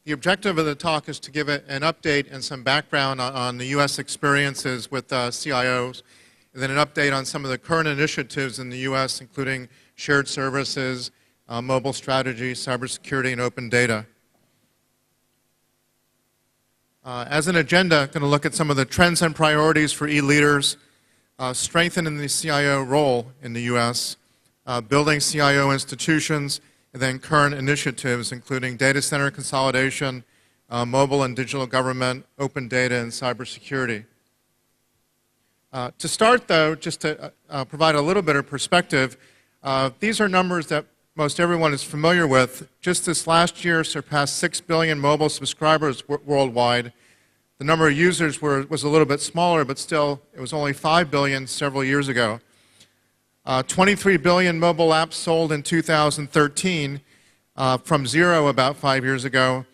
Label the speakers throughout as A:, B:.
A: The objective of the talk is to give an update and some background on the U.S. experiences with CIOs, and then an update on some of the current initiatives in the U.S., including shared services, mobile strategy, cybersecurity, and open data. As an agenda, I'm going to look at some of the trends and priorities for e-leaders, strengthening the CIO role in the U.S., building CIO institutions, and then current initiatives, including data center consolidation, mobile and digital government, open data, and cybersecurity. To start, though, just to provide a little bit of perspective, these are numbers that most everyone is familiar with. Just this last year surpassed 6 billion mobile subscribers worldwide. The number of users was a little bit smaller, but still, it was only 5 billion several years ago. 23 billion mobile apps sold in 2013 from zero about 5 years ago,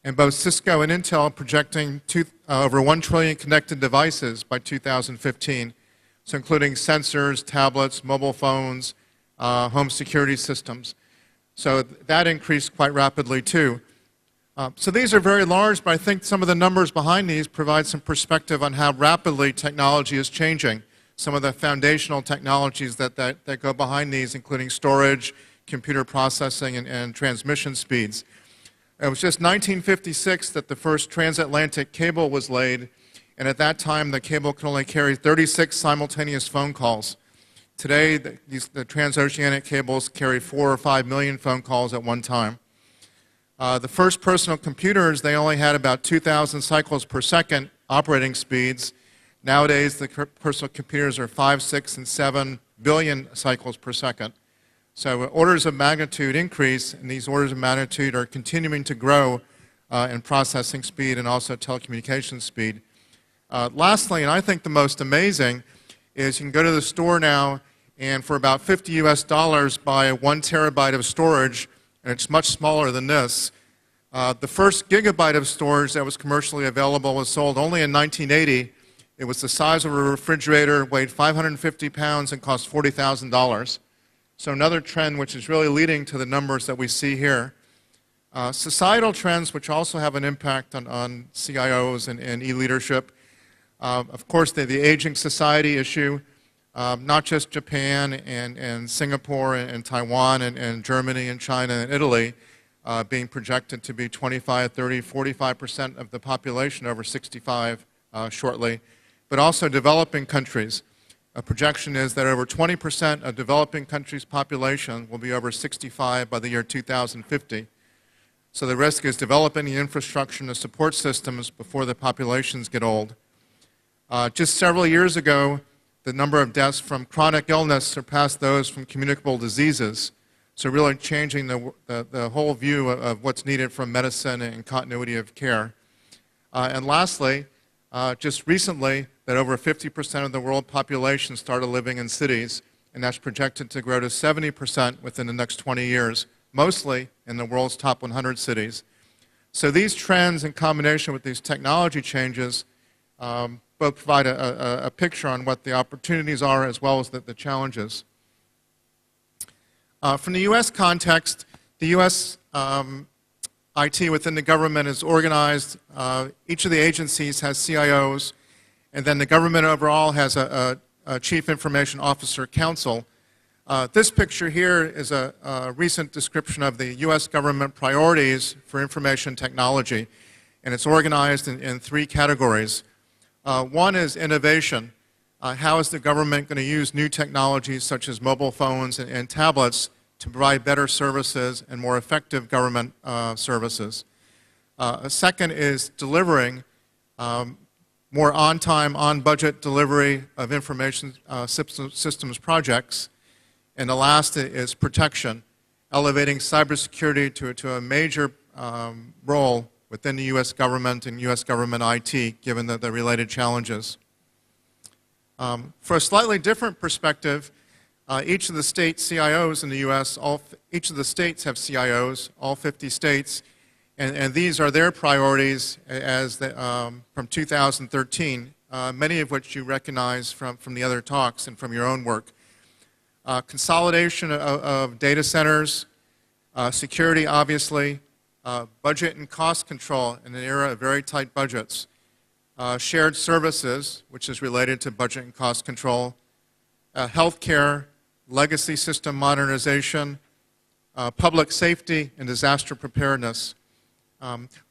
A: and both Cisco and Intel projecting over 1 trillion connected devices by 2015, so including sensors, tablets, mobile phones, home security systems. So that increased quite rapidly too. So these are very large, but I think some of the numbers behind these provide some perspective on how rapidly technology is changing. Some of the foundational technologies that go behind these, including storage, computer processing, and transmission speeds. It was just 1956 that the first transatlantic cable was laid, and at that time the cable could only carry 36 simultaneous phone calls. Today, the transoceanic cables carry 4 or 5 million phone calls at one time. The first personal computers, they only had about 2,000 cycles per second operating speeds. Nowadays, the personal computers are 5, 6, and 7 billion cycles per second. So orders of magnitude increase, and these orders of magnitude are continuing to grow in processing speed and also telecommunications speed. Lastly, and I think the most amazing, is you can go to the store now and for about $50 US buy 1 terabyte of storage, and it's much smaller than this. The first gigabyte of storage that was commercially available was sold only in 1980. It was the size of a refrigerator, weighed 550 pounds, and cost $40,000. So another trend which is really leading to the numbers that we see here. Societal trends which also have an impact on CIOs and e-leadership. Of course, the aging society issue, not just Japan and Singapore and Taiwan and Germany and China and Italy being projected to be 25, 30, 45% of the population over 65 shortly, but also developing countries. A projection is that over 20% of developing countries' population will be over 65 by the year 2050. So the risk is developing the infrastructure and the support systems before the populations get old. Just several years ago, the number of deaths from chronic illness surpassed those from communicable diseases. So really changing the whole view of what's needed from medicine and continuity of care. And lastly, just recently, that over 50% of the world population started living in cities, and that's projected to grow to 70% within the next 20 years, mostly in the world's top 100 cities. So these trends in combination with these technology changes both provide a picture on what the opportunities are as well as the challenges. From the U.S. context, the U.S. IT within the government is organized. Each of the agencies has CIOs, and then the government overall has a Chief Information Officer Council. This picture here is a recent description of the U.S. government priorities for information technology, and it's organized in 3 categories. One is innovation. How is the government going to use new technologies such as mobile phones and tablets to provide better services and more effective government services? A second is delivering more on-time, on-budget delivery of information systems projects. And the last is protection, elevating cybersecurity to a major role within the U.S. government and U.S. government IT, given the related challenges. For a slightly different perspective, each of the state CIOs in the U.S., each of the states have CIOs, all 50 states, and these are their priorities as from 2013, many of which you recognize from the other talks and from your own work. Consolidation of data centers, security, obviously, budget and cost control in an era of very tight budgets, shared services, which is related to budget and cost control, healthcare, legacy system modernization, public safety, and disaster preparedness.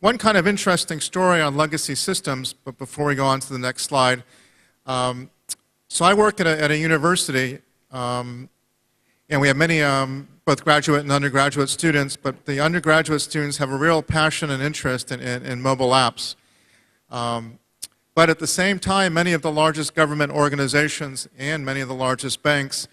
A: One kind of interesting story on legacy systems, but before we go on to the next slide. So I work at a university, and we have many both graduate and undergraduate students, but the undergraduate students have a real passion and interest in mobile apps. But at the same time, many of the largest government organizations and many of the largest banks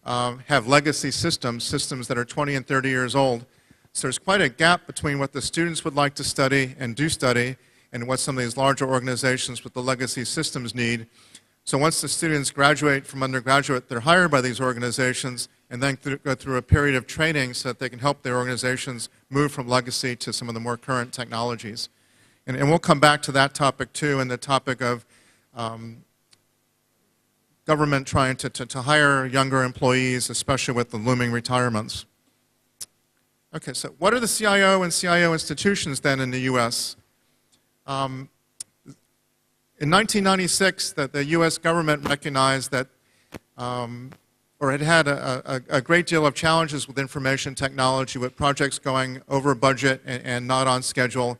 A: have legacy systems that are 20 and 30 years old. So there's quite a gap between what the students would like to study and do study and what some of these larger organizations with the legacy systems need. So once the students graduate from undergraduate, they're hired by these organizations and then go through a period of training so that they can help their organizations move from legacy to some of the more current technologies. And we'll come back to that topic too, and the topic of government trying to hire younger employees, especially with the looming retirements. Okay, so what are the CIO and CIO institutions then in the US? In 1996, the US government recognized that, or had had a great deal of challenges with information technology, with projects going over budget and not on schedule.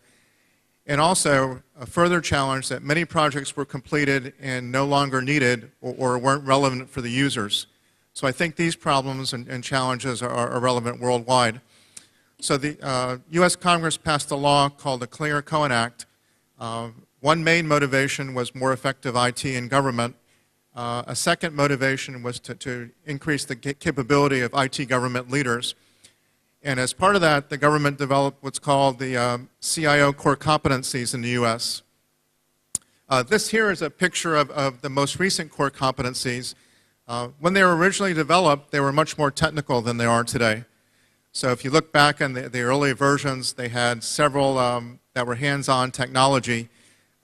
A: And also a further challenge that many projects were completed and no longer needed or weren't relevant for the users. So I think these problems and challenges are relevant worldwide. So the US Congress passed a law called the Clinger-Cohen Act. One main motivation was more effective IT in government. A second motivation was to increase the capability of IT government leaders. And as part of that, the government developed what's called the CIO core competencies in the US. This here is a picture of the most recent core competencies. When they were originally developed, they were much more technical than they are today. So if you look back in the early versions, they had several that were hands-on technology.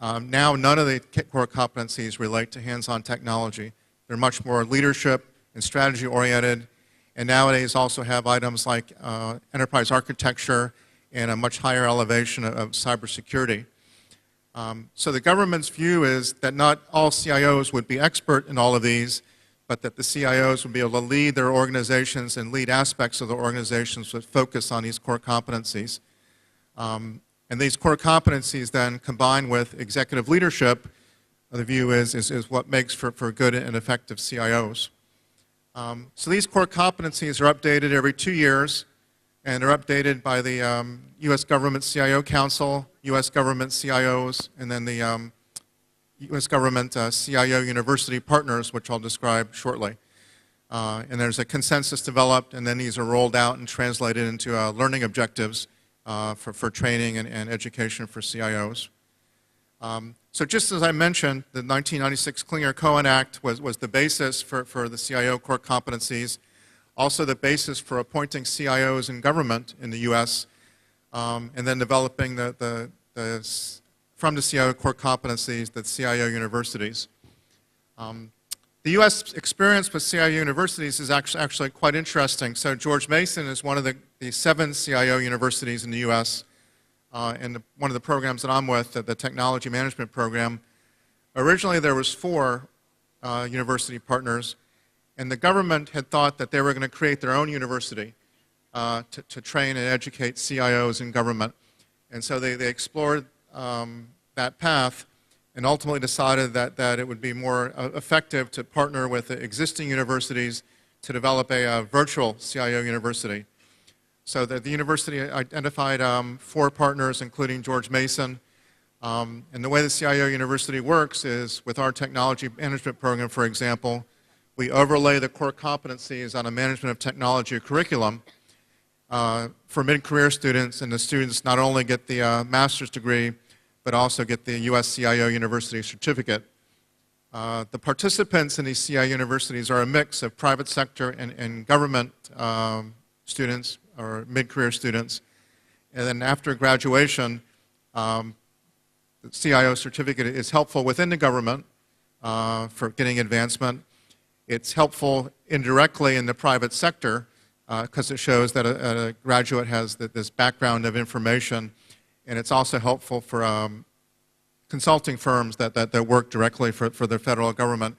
A: Now none of the core competencies relate to hands-on technology. They're much more leadership and strategy-oriented. And nowadays also have items like enterprise architecture and a much higher elevation of cybersecurity. So the government's view is that not all CIOs would be expert in all of these, but that the CIOs would be able to lead their organizations and lead aspects of the organizations that focus on these core competencies. And these core competencies then combined with executive leadership, the view is what makes for good and effective CIOs. So these core competencies are updated every 2 years, and they're updated by the U.S. Government CIO Council, U.S. Government CIOs, and then the U.S. Government CIO University Partners, which I'll describe shortly. And there's a consensus developed, and then these are rolled out and translated into learning objectives for training and education for CIOs. So just as I mentioned, the 1996 Clinger-Cohen Act was the basis for the CIO core competencies, also the basis for appointing CIOs in government in the U.S., and then developing from the CIO core competencies, the CIO universities. The U.S. experience with CIO universities is actually quite interesting. So George Mason is one of the 7 CIO universities in the U.S., and one of the programs that I'm with, the technology management program. Originally there was 4 university partners, and the government had thought that they were going to create their own university to train and educate CIOs in government. And so they explored that path and ultimately decided that it would be more effective to partner with the existing universities to develop a virtual CIO university. So the university identified 4 partners, including George Mason. And the way the CIO University works is with our technology management program, for example, we overlay the core competencies on a management of technology curriculum for mid-career students, and the students not only get the master's degree, but also get the US CIO University certificate. The participants in these CIO universities are a mix of private sector and government students, or mid-career students. And then after graduation, the CIO certificate is helpful within the government for getting advancement. It's helpful indirectly in the private sector because it shows that a graduate has this background of information, and it's also helpful for consulting firms that work directly for the federal government.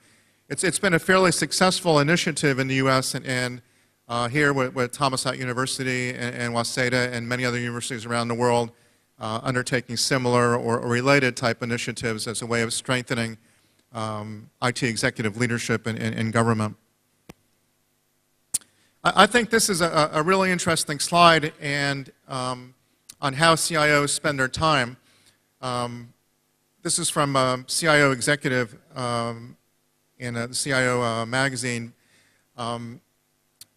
A: It's been a fairly successful initiative in the U.S. and here with Thomas Hart University and Waseda and many other universities around the world undertaking similar or related type initiatives as a way of strengthening IT executive leadership in government. I think this is a really interesting slide and on how CIOs spend their time. This is from CIO Executive in the CIO magazine. And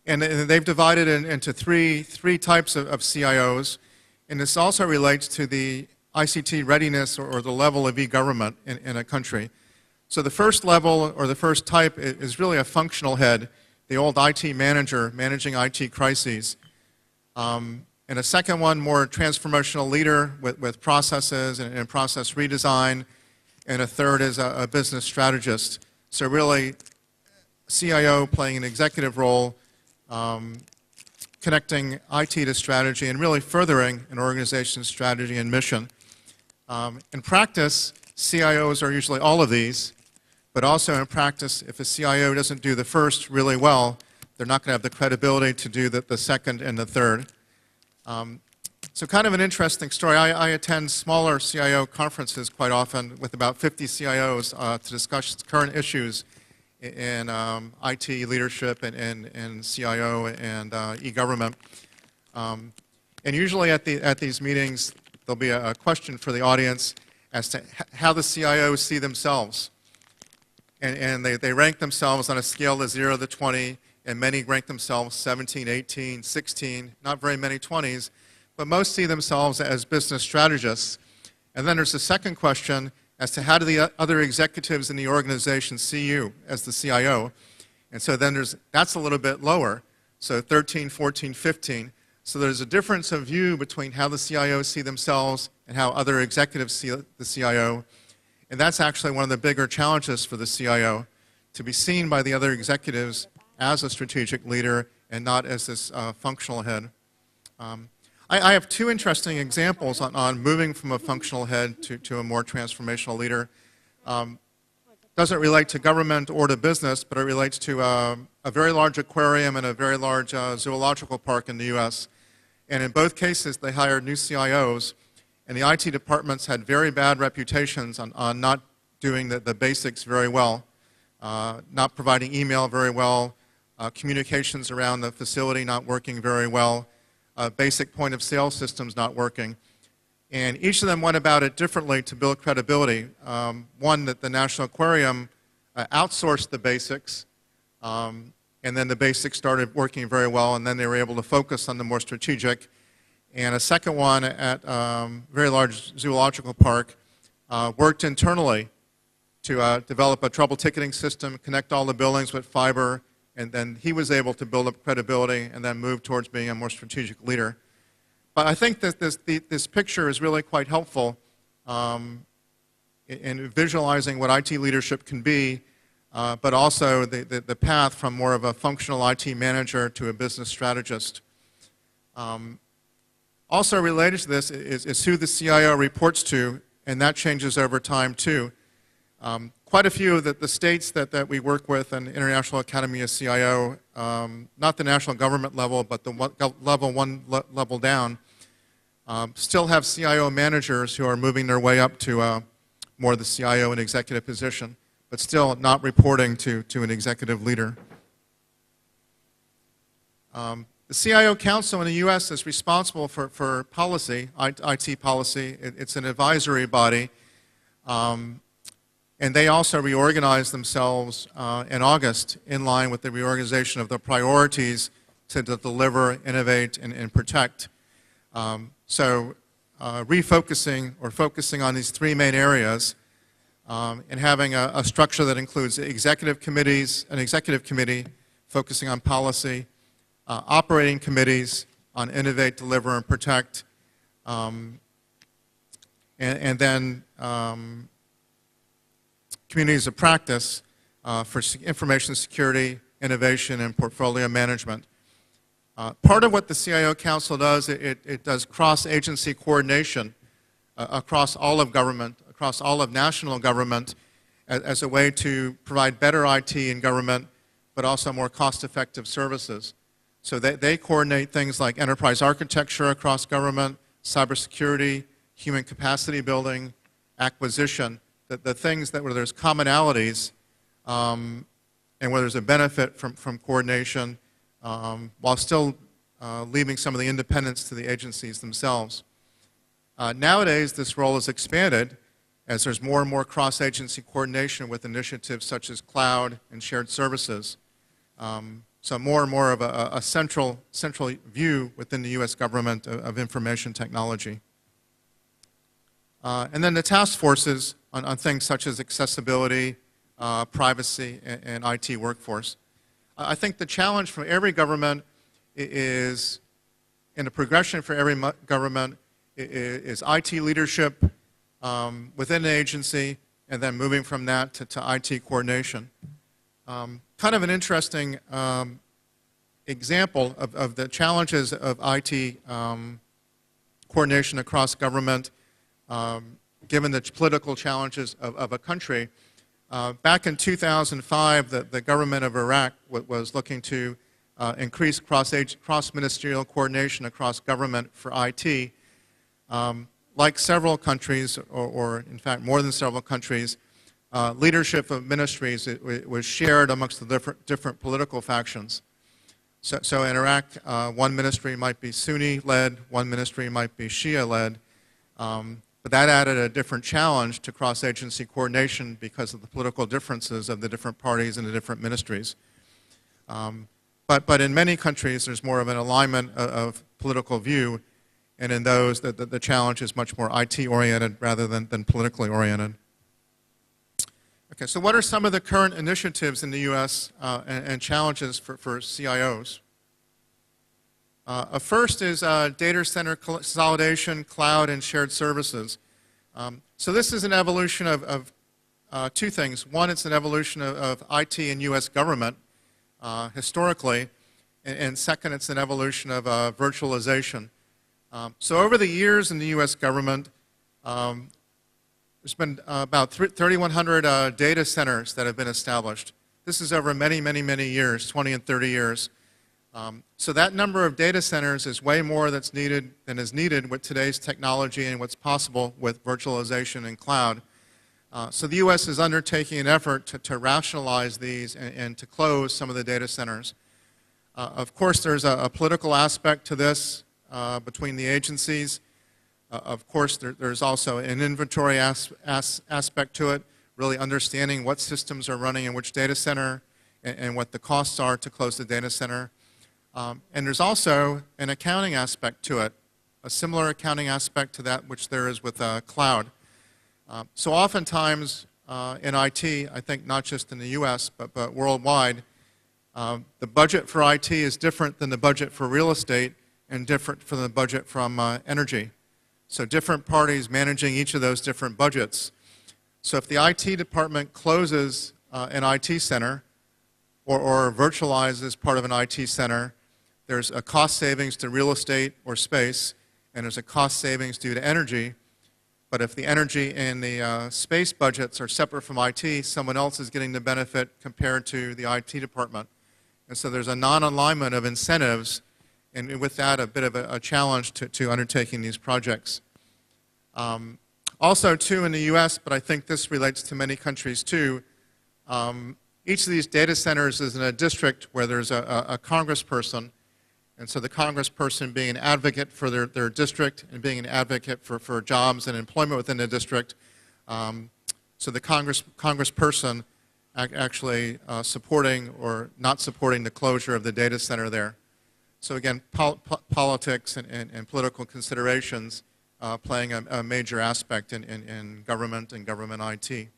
A: they've divided it into three types of CIOs. And this also relates to the ICT readiness or the level of e-government in a country. So the first level or the first type is really a functional head, the old IT manager managing IT crises. And a second one, more transformational leader with processes and process redesign. And a third is a business strategist. So really, CIO playing an executive role, connecting IT to strategy and really furthering an organization's strategy and mission. In practice, CIOs are usually all of these, but also in practice, if a CIO doesn't do the first really well, they're not going to have the credibility to do the second and the third. So kind of an interesting story. I attend smaller CIO conferences quite often with about 50 CIOs to discuss current issues in IT leadership and CIO and e-government. And usually at these meetings, there'll be a question for the audience as to how the CIOs see themselves. And they rank themselves on a scale of 0 to 20, and many rank themselves 17, 18, 16, not very many 20s, but most see themselves as business strategists. And then there's a second question as to how do the other executives in the organization see you as the CIO. And so then that's a little bit lower, so 13, 14, 15. So there's a difference of view between how the CIOs see themselves and how other executives see the CIO. And that's actually one of the bigger challenges for the CIO, to be seen by the other executives as a strategic leader and not as this functional head. I have two interesting examples on moving from a functional head to a more transformational leader. Doesn't relate to government or to business, but it relates to a very large aquarium and a very large zoological park in the U.S. And in both cases, they hired new CIOs, and the IT departments had very bad reputations on not doing the basics very well, not providing email very well, communications around the facility not working very well, basic point of sale systems not working. And each of them went about it differently to build credibility. One, that the National Aquarium outsourced the basics, and then the basics started working very well, and then they were able to focus on the more strategic. And a second one at a very large zoological park worked internally to develop a trouble ticketing system, connect all the buildings with fiber, and then he was able to build up credibility and then move towards being a more strategic leader. But I think that this picture is really quite helpful in visualizing what IT leadership can be, but also the path from more of a functional IT manager to a business strategist. Also related to this is who the CIO reports to, and that changes over time too. Quite a few of the states that we work with and International Academy of CIO, not the national government level, but the level down, still have CIO managers who are moving their way up to more of the CIO and executive position, but still not reporting to an executive leader. The CIO Council in the U.S. is responsible for policy, IT policy. It's an advisory body. And they also reorganized themselves in August in line with the reorganization of the priorities to deliver, innovate, and protect. So refocusing or focusing on these three main areas and having a structure that includes executive committees, an executive committee focusing on policy, operating committees on innovate, deliver, and protect, and then communities of practice for information security, innovation, and portfolio management. Part of what the CIO Council does, it does cross-agency coordination across all of government, across all of national government, as a way to provide better IT in government, but also more cost-effective services. So they coordinate things like enterprise architecture across government, cybersecurity, human capacity building, acquisition, the things that where there's commonalities and where there's a benefit from coordination while still leaving some of the independence to the agencies themselves. Nowadays, this role is expanded as there's more and more cross-agency coordination with initiatives such as cloud and shared services. So more and more of a central view within the U.S. government of information technology. And then the task forces on things such as accessibility, privacy, and IT workforce. I think the challenge for every government is, in a progression for every government, is IT leadership within an agency, and then moving from that to IT coordination. Kind of an interesting example of the challenges of IT coordination across government, given the political challenges of a country. Back in 2005, the government of Iraq was looking to increase cross-ministerial coordination across government for IT. Like several countries, or in fact more than several countries, leadership of ministries was shared amongst the different political factions. So in Iraq, one ministry might be Sunni-led, one ministry might be Shia-led, but that added a different challenge to cross-agency coordination because of the political differences of the different parties and the different ministries. But in many countries, there's more of an alignment of political view, and in those, the challenge is much more IT-oriented rather than politically oriented. Okay, so what are some of the current initiatives in the U.S. And challenges for CIOs? First is data center consolidation, cloud, and shared services. So this is an evolution of two things. One, it's an evolution of IT in U.S. government historically, and second, it's an evolution of virtualization. So over the years in the U.S. government, there's been about 3,100 data centers that have been established. This is over many, many, many years, 20 and 30 years. So that number of data centers is way more than is needed with today's technology and what's possible with virtualization and cloud. So the U.S. is undertaking an effort to rationalize these and to close some of the data centers. Of course, there's a political aspect to this between the agencies. Of course, there's also an inventory aspect to it, really understanding what systems are running in which data center and what the costs are to close the data center. And there's also an accounting aspect to it, a similar accounting aspect to that which there is with cloud. So oftentimes in IT, I think not just in the US, but worldwide, the budget for IT is different than the budget for real estate and different from the budget from energy. So different parties managing each of those different budgets. So if the IT department closes an IT center or virtualizes part of an IT center, there's a cost savings to real estate or space, and there's a cost savings due to energy. But if the energy and the space budgets are separate from IT, someone else is getting the benefit compared to the IT department. And so there's a non-alignment of incentives, and with that, a bit of a challenge to undertaking these projects. Also, too, in the US, but I think this relates to many countries, too, each of these data centers is in a district where there's a congressperson, and so the congressperson being an advocate for their district and being an advocate for jobs and employment within the district. So the congressperson actually supporting or not supporting the closure of the data center there. So again, politics and political considerations playing a major aspect in government and government IT.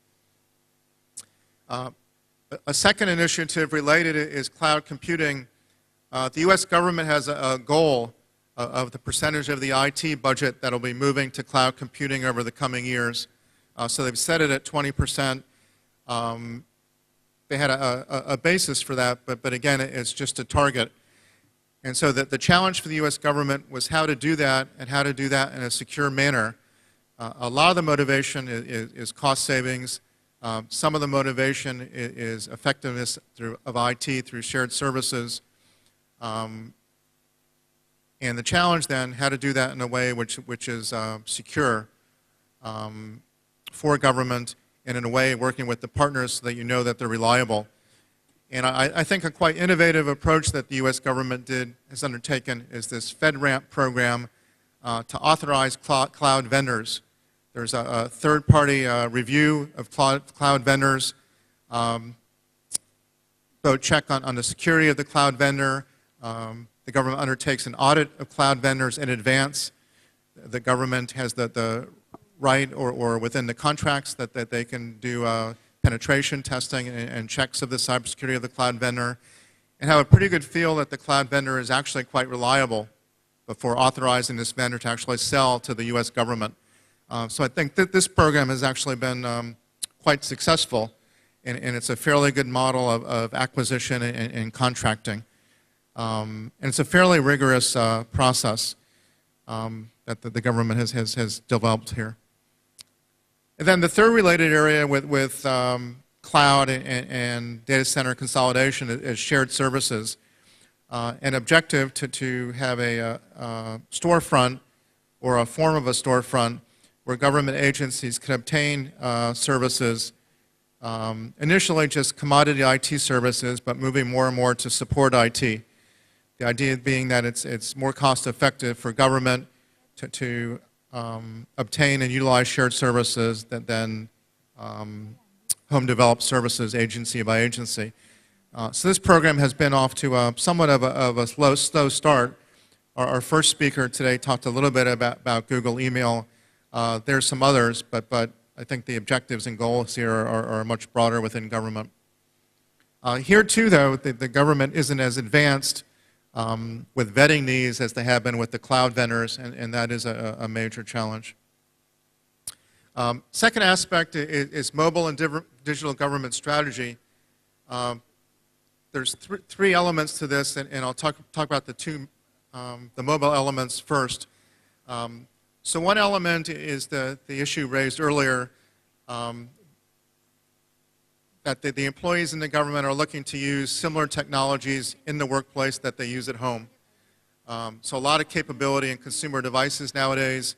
A: A second initiative related is cloud computing. The U.S. government has a goal of the percentage of the IT budget that will be moving to cloud computing over the coming years. So they've set it at 20%. They had a basis for that, but again, it's just a target. And so the challenge for the U.S. government was how to do that and how to do that in a secure manner. A lot of the motivation is cost savings. Some of the motivation is effectiveness of IT through shared services. And the challenge then, how to do that in a way which is secure for government and in a way working with the partners so that you know that they're reliable. And I think a quite innovative approach that the U.S. government has undertaken is this FedRAMP program to authorize cloud vendors. There's a third-party review of cloud vendors, both check on the security of the cloud vendor. The government undertakes an audit of cloud vendors in advance. The government has the right or within the contracts that they can do penetration testing and checks of the cybersecurity of the cloud vendor and have a pretty good feel that the cloud vendor is actually quite reliable before authorizing this vendor to actually sell to the U.S. government. So I think that this program has actually been quite successful, and it's a fairly good model of acquisition and contracting. And it's a fairly rigorous process that the government has developed here. And then the third related area with cloud and data center consolidation is shared services. An objective to have a storefront or a form of a storefront where government agencies can obtain services, initially just commodity IT services, but moving more and more to support IT. The idea being that it's more cost effective for government to obtain and utilize shared services than home developed services agency by agency. So this program has been off to somewhat of a slow start. Our first speaker today talked a little bit about Google email. There's some others, but I think the objectives and goals here are much broader within government. Here too, though, the government isn't as advanced with vetting these as they have been with the cloud vendors, and that is a major challenge. Second aspect is mobile and digital government strategy. There's three elements to this, and I'll talk about the mobile elements first. So one element is the issue raised earlier, that the employees in the government are looking to use similar technologies in the workplace that they use at home. So a lot of capability in consumer devices nowadays.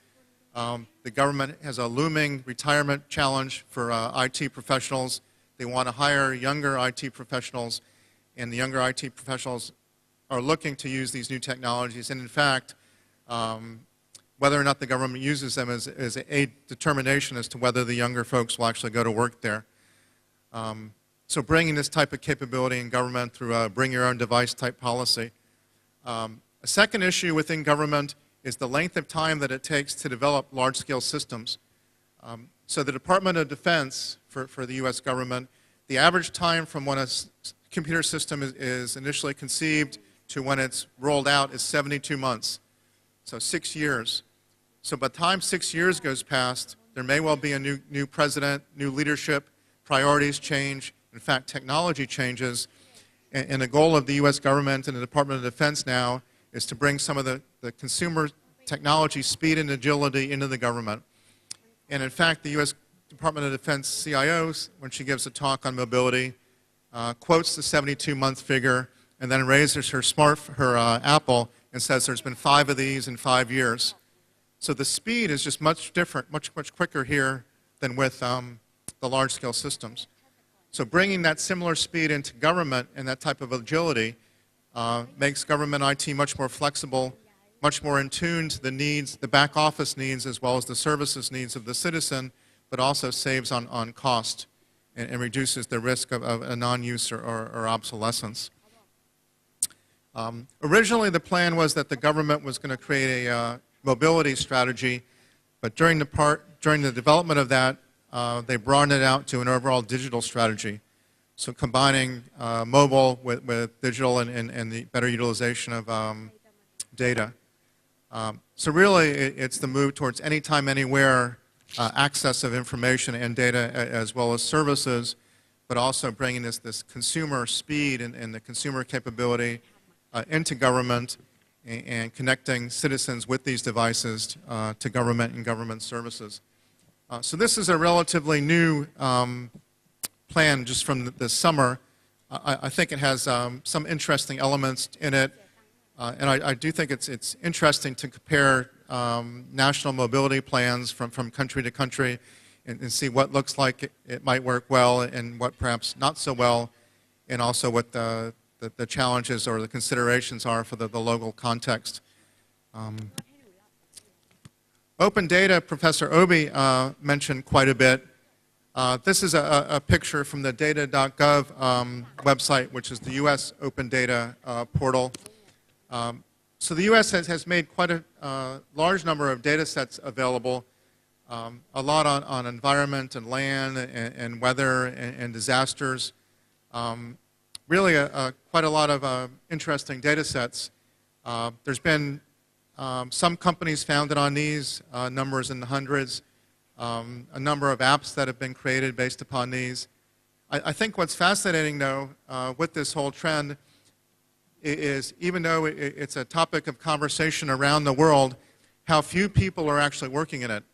A: The government has a looming retirement challenge for IT professionals. They want to hire younger IT professionals, and the younger IT professionals are looking to use these new technologies. And in fact, whether or not the government uses them is a determination as to whether the younger folks will actually go to work there. So bringing this type of capability in government through a bring your own device type policy. A second issue within government is the length of time that it takes to develop large-scale systems. So the Department of Defense for the U.S. government, the average time from when a computer system is initially conceived to when it's rolled out is 72 months, so 6 years. So by the time 6 years goes past, there may well be a new president, new leadership, priorities change, in fact technology changes, and the goal of the U.S. government and the Department of Defense now is to bring some of the consumer technology speed and agility into the government. And in fact, the U.S. Department of Defense CIO, when she gives a talk on mobility, quotes the 72-month figure and then raises her Apple and says there's been 5 of these in 5 years. So the speed is just much different, much quicker here than with the large-scale systems. So bringing that similar speed into government and that type of agility makes government IT much more flexible, much more in tune to the needs, the back office needs, as well as the services needs of the citizen, but also saves on cost and reduces the risk of a non-use or obsolescence. Originally, the plan was that the government was going to create a mobility strategy, but during the development of that, they broadened it out to an overall digital strategy. So combining mobile with digital and the better utilization of data. So really, it's the move towards anytime, anywhere access of information and data as well as services, but also bringing this consumer speed and the consumer capability into government and connecting citizens with these devices to government and government services. So this is a relatively new plan just from this summer. I think it has some interesting elements in it, and I do think it's interesting to compare national mobility plans from country to country and see what looks like it might work well and what perhaps not so well, and also what the challenges or the considerations are for the local context. Open data, Professor Obi mentioned quite a bit. This is a picture from the data.gov website, which is the U.S. Open Data portal. So the U.S. has made quite a large number of data sets available, a lot on environment and land and weather and disasters. Really quite a lot of interesting data sets. There's been some companies founded on these, numbers in the hundreds, a number of apps that have been created based upon these. I think what's fascinating, though, with this whole trend is, even though it's a topic of conversation around the world, how few people are actually working in it.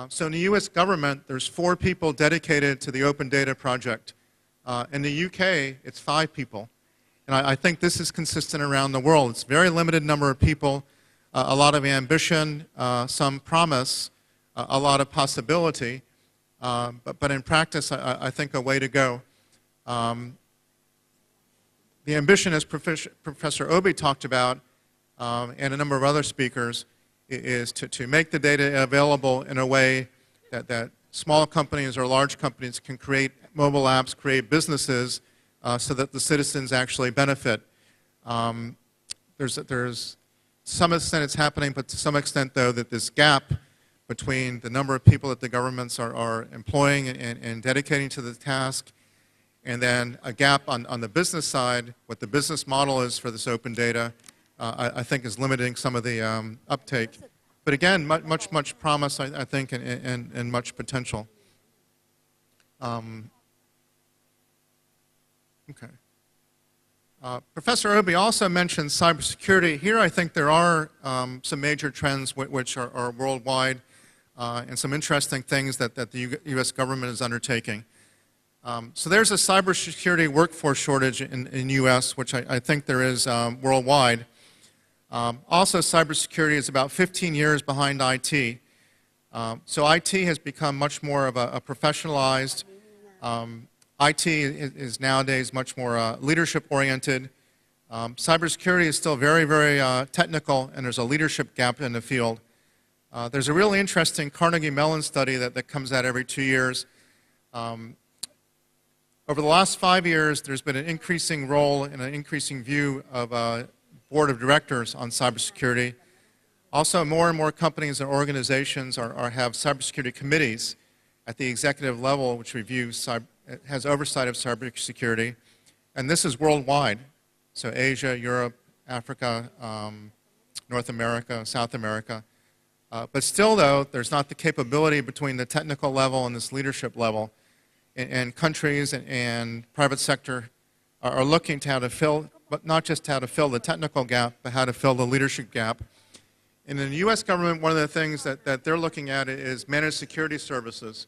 A: So in the U.S. government, there's 4 people dedicated to the Open Data Project. In the UK, it's 5 people. And I think this is consistent around the world. It's a very limited number of people, a lot of ambition, some promise, a lot of possibility, but in practice, I think a way to go. The ambition, as Professor Obi talked about, and a number of other speakers, is to make the data available in a way that small companies or large companies can create mobile apps, create businesses, so that the citizens actually benefit. There's to some extent it's happening, but to some extent, though, that this gap between the number of people that the governments are employing and dedicating to the task, and then a gap on the business side, what the business model is for this open data, I think is limiting some of the uptake. But again, much promise, I think, and much potential. Okay. Professor Obi also mentioned cybersecurity. Here I think there are some major trends which are worldwide, and some interesting things that the U.S. government is undertaking. So there's a cybersecurity workforce shortage in U.S., which I think there is worldwide. Also, cybersecurity is about 15 years behind IT. So IT has become much more of a professionalized. IT is nowadays much more leadership-oriented. Cybersecurity is still very, very technical, and there's a leadership gap in the field. There's a really interesting Carnegie Mellon study that comes out every 2 years. Over the last 5 years, there's been an increasing role and an increasing view of a board of directors on cybersecurity. Also, more and more companies and organizations have cybersecurity committees at the executive level, which has oversight of cybersecurity, and this is worldwide. So Asia, Europe, Africa, North America, South America. But still, though, there's not the capability between the technical level and this leadership level. And countries and private sector are looking to how to fill, but not just how to fill the technical gap, but how to fill the leadership gap. And in the U.S. government, one of the things that they're looking at is managed security services,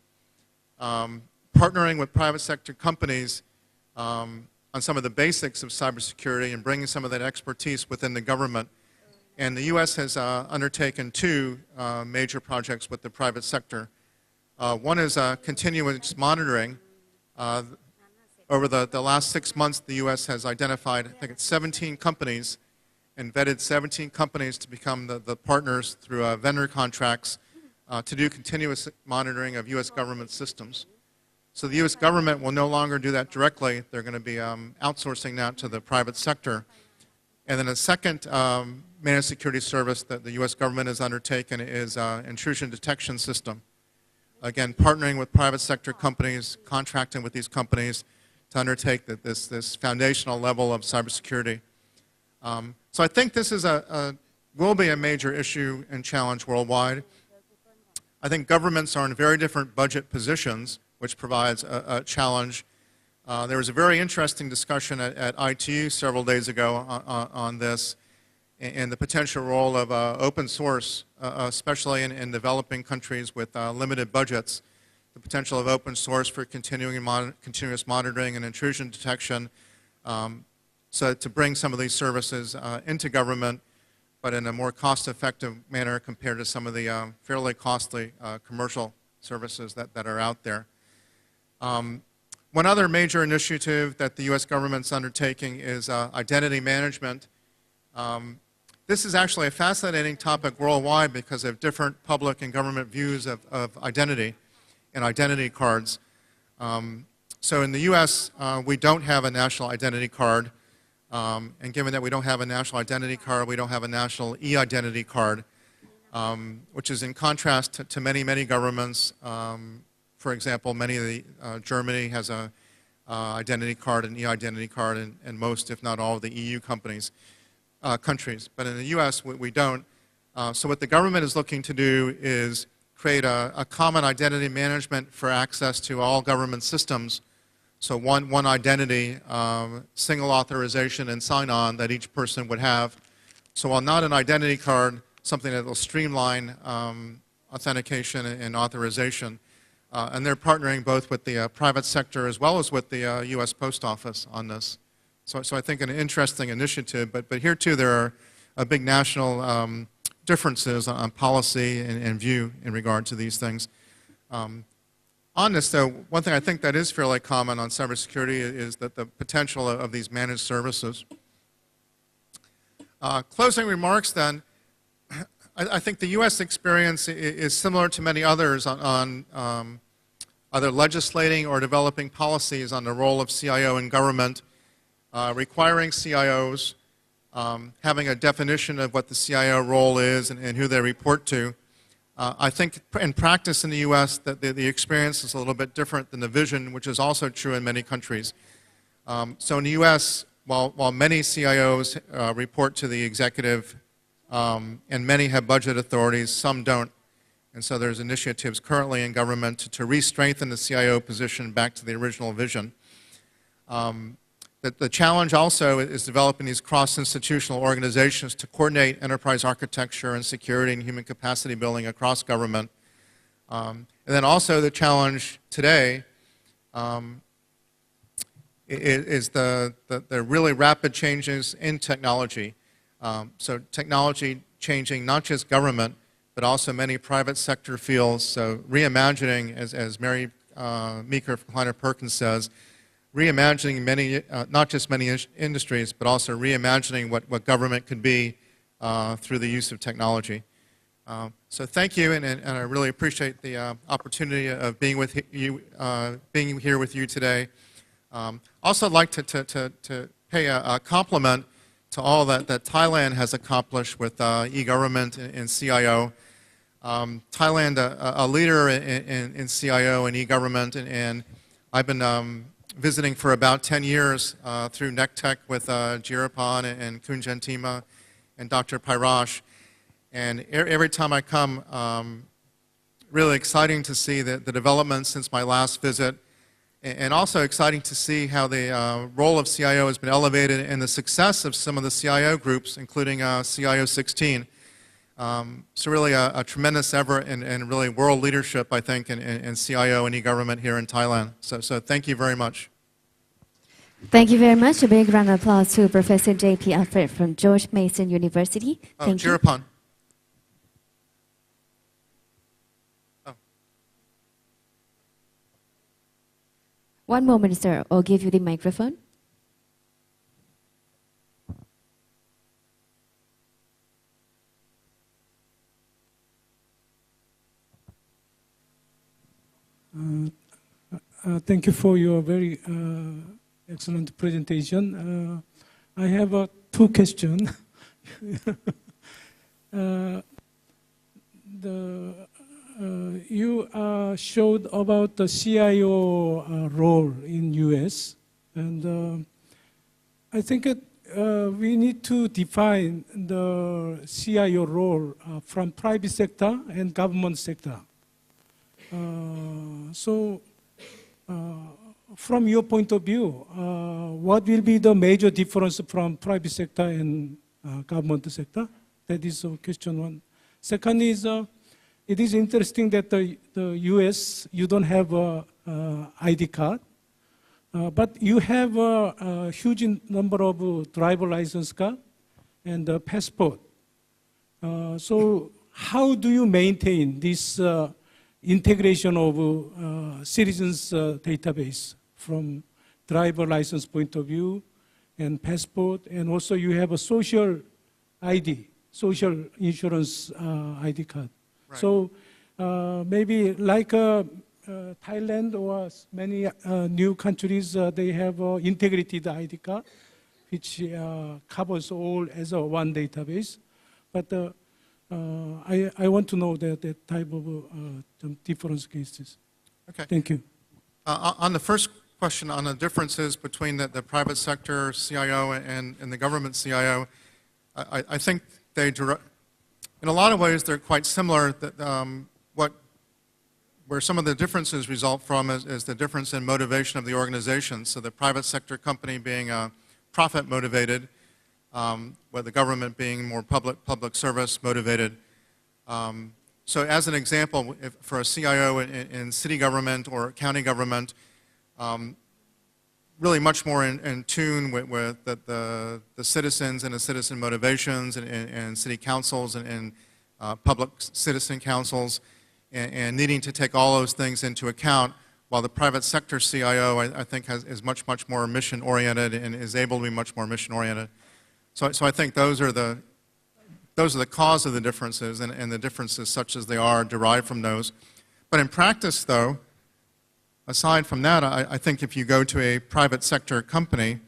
A: partnering with private sector companies on some of the basics of cybersecurity and bringing some of that expertise within the government. And the U.S. has undertaken 2 major projects with the private sector. One is continuous monitoring. Over the last 6 months, the U.S. has identified, I think it's 17 companies, and vetted 17 companies to become the partners through vendor contracts to do continuous monitoring of U.S. government systems. So the U.S. government will no longer do that directly. They're going to be outsourcing that to the private sector. And then a second managed security service that the U.S. government has undertaken is intrusion detection system. Again, partnering with private sector companies, contracting with these companies to undertake this foundational level of cybersecurity. So I think this is will be a major issue and challenge worldwide. I think governments are in very different budget positions, which provides a challenge. There was a very interesting discussion at ITU several days ago on this and the potential role of open source, especially in developing countries with limited budgets, the potential of open source for continuous monitoring and intrusion detection, so to bring some of these services into government, but in a more cost-effective manner compared to some of the fairly costly commercial services that are out there. One other major initiative that the U.S. government's undertaking is identity management. This is actually a fascinating topic worldwide because of different public and government views of identity and identity cards. So in the U.S., we don't have a national identity card. And given that we don't have a national identity card, we don't have a national e-identity card, which is in contrast to many, many governments. For example, Germany has a identity card, an e-identity card, and most, if not all, of the EU countries. But in the U.S., we don't. So what the government is looking to do is create a common identity management for access to all government systems. So one identity, single authorization and sign-on that each person would have. So while not an identity card, something that will streamline authentication and authorization. And they're partnering both with the private sector as well as with the U.S. Post Office on this. So I think an interesting initiative, but here too there are big national differences on policy and view in regard to these things. On this, though, one thing I think that is fairly common on cybersecurity is that the potential of these managed services. Closing remarks, then. I think the U.S. experience is similar to many others on either legislating or developing policies on the role of CIO in government, requiring CIOs, having a definition of what the CIO role is and who they report to. I think in practice in the U.S. that the experience is a little bit different than the vision, which is also true in many countries. So in the U.S., while many CIOs report to the executive and many have budget authorities, some don't. And so there's initiatives currently in government to re-strengthen the CIO position back to the original vision. The challenge also is developing these cross-institutional organizations to coordinate enterprise architecture and security and human capacity building across government. And then also the challenge today is the really rapid changes in technology. So technology changing not just government, but also many private sector fields. So reimagining, as Mary Meeker from Kleiner Perkins says, reimagining many, not just many industries, but also reimagining what government could be through the use of technology. So thank you, and I really appreciate the opportunity of being with you, being here with you today. Also, I'd like to pay a compliment to all that Thailand has accomplished with e-government and CIO. Thailand, a leader in CIO and e-government, and I've been visiting for about 10 years through NECTEC with Jirapan and Kunjantima and Dr. Pairash. And every time I come, really exciting to see the developments since my last visit, and also exciting to see how the role of CIO has been elevated and the success of some of the CIO groups, including CIO 16. So really a tremendous effort and really world leadership, I think, in CIO and e-government here in Thailand. So thank you very much.
B: Thank you very much. A big round of applause to Professor J.P.Auffret from George Mason University. Thank you.
A: Jirapan.
B: One moment, sir. I'll give you the microphone.
C: Thank you for your very excellent presentation. I have two questions. You showed about the CIO role in US, and I think we need to define the CIO role from private sector and government sector. from your point of view, what will be the major difference from private sector and government sector? That is question one. Second is, it is interesting that the US, you don't have a ID card, but you have a huge number of driver license card and a passport. So how do you maintain this integration of citizens database from driver license point of view and passport, and also you have a social ID, social insurance ID card.
A: Right.
C: So maybe like Thailand or many new countries, they have integrated ID card, which covers all as a one database. But I want to know that type of some difference cases.
A: Okay.
C: Thank you.
A: On the first question on the differences between the private sector CIO and the government CIO, I think they, in a lot of ways, they're quite similar. That, where some of the differences result from is the difference in motivation of the organization. So the private sector company being profit motivated, with the government being more public service motivated. So as an example, for a CIO in city government or county government, really much more in tune with the citizens and the citizen motivations and city councils and public citizen councils, and needing to take all those things into account, while the private sector CIO, I think, is much more mission-oriented and is able to be much more mission-oriented. So I think those are the cause of the differences, and the differences such as they are derived from those. But in practice, though, aside from that, I think if you go to a private sector company,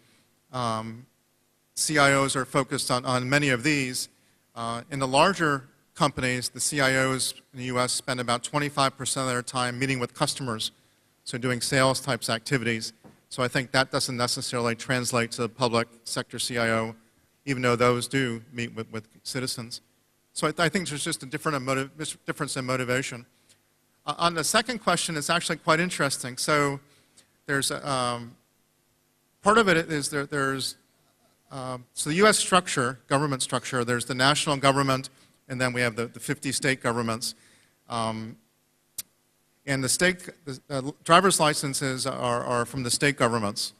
A: CIOs are focused on many of these. In the larger companies, the CIOs in the US spend about 25% of their time meeting with customers, so doing sales types activities. So I think that doesn't necessarily translate to the public sector CIO, even though those do meet with citizens. So I think there's just a difference in motivation. On the second question, it's actually quite interesting. So there's part of it is there's so the U.S. structure, government structure, there's the national government, and then we have the 50 state governments. And the driver's licenses are from the state governments,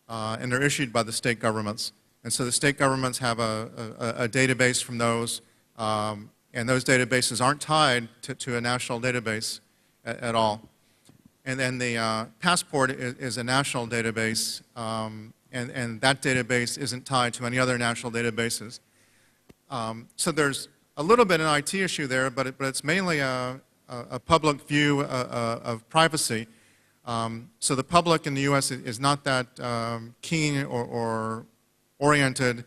A: and they're issued by the state governments. And so the state governments have a database from those, and those databases aren't tied to a national database at all. And then the passport is a national database, and that database isn't tied to any other national databases. So there's a little bit an IT issue there, but it's mainly a public view of privacy. So the public in the U.S. is not that keen or oriented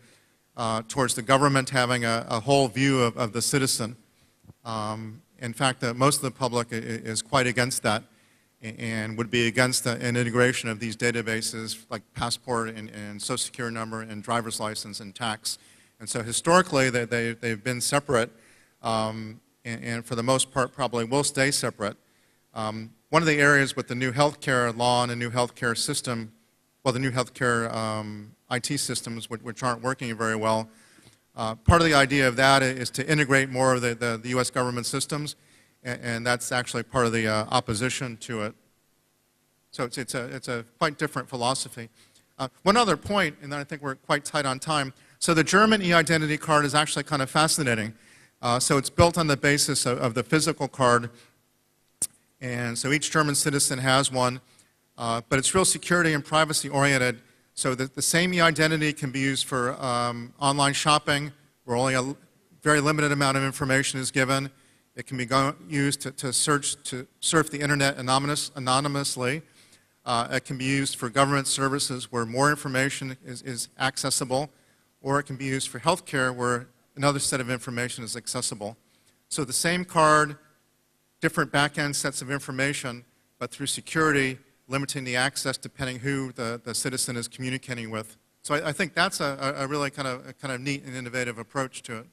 A: towards the government having a whole view of the citizen. In fact, most of the public is quite against that and would be against an integration of these databases like passport and social security number and driver's license and tax. And so historically, they've been separate, and for the most part probably will stay separate. One of the areas with the new healthcare law and the new healthcare system, well, the new healthcare IT systems, which aren't working very well, part of the idea of that is to integrate more of the U.S. government systems, and that's actually part of the opposition to it. So it's a quite different philosophy. One other point, and then I think we're quite tight on time. So the German e-identity card is actually kind of fascinating. So it's built on the basis of the physical card, and so each German citizen has one, but it's real security and privacy oriented. So the same e-identity can be used for online shopping, where only a very limited amount of information is given. It can be used to surf the internet anonymously. It can be used for government services where more information is accessible, or it can be used for healthcare where another set of information is accessible. So the same card, different back-end sets of information, but through security, limiting the access depending who the citizen is communicating with. So I think that's a really kind of neat and innovative approach to it.